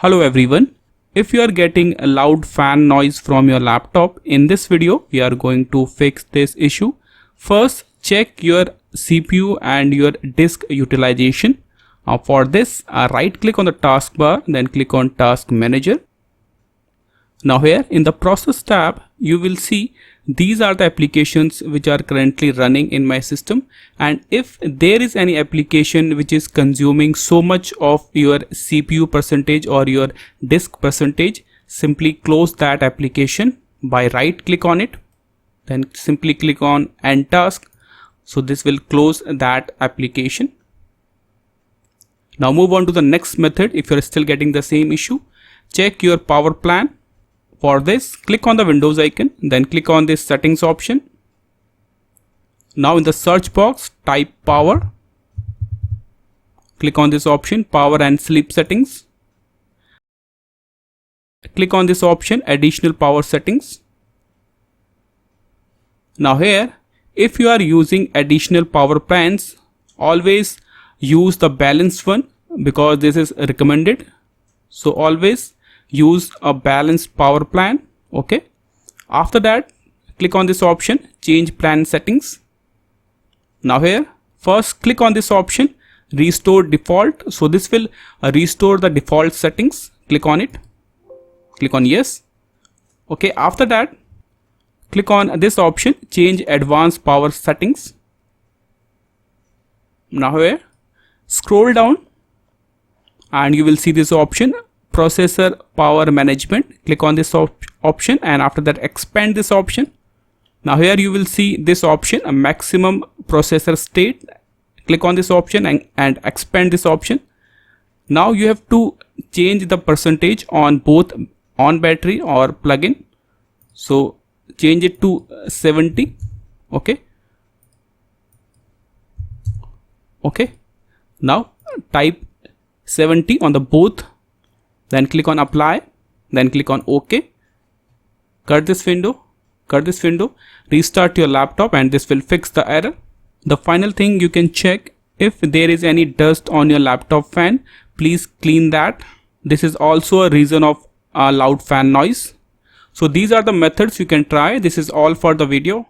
Hello everyone. If you are getting a loud fan noise from your laptop, in this video we are going to fix this issue. First, check your CPU and your disk utilization. For this, right click on the taskbar, then click on Task Manager. Now here in the Process tab, you will see these are the applications which are currently running in my system, and if there is any application which is consuming so much of your CPU percentage or your disk percentage, simply close that application by right click on it, then simply click on End Task. So this will close that application. Now move on to the next method. If you are still getting the same issue, check your power plan. For this, click on the Windows icon, then click on this settings option. Now in the search box, type power. Click on this option, power and sleep settings. Click on this option, additional power settings. Now here, if you are using additional power plans, always use the balanced one because this is recommended. So always use a balanced power plan. Okay, after that click on this option, change plan settings. Now here first click on this option, restore default. So this will restore the default settings. Click on it, click on yes. Okay, after that click on this option, change advanced power settings. Now here scroll down and you will see this option, processor power management. Click on this option and after that expand this option. Now here you will see this option, a maximum processor state. Click on this option and expand this option. Now you have to change the percentage on both on battery or plug-in. So change it to 70. Okay, now type 70 on the both, then click on apply, then click on OK. Cut this window, restart your laptop and this will fix the error. The final thing, you can check if there is any dust on your laptop fan, please clean that. This is also a reason of a loud fan noise. So these are the methods you can try. This is all for the video.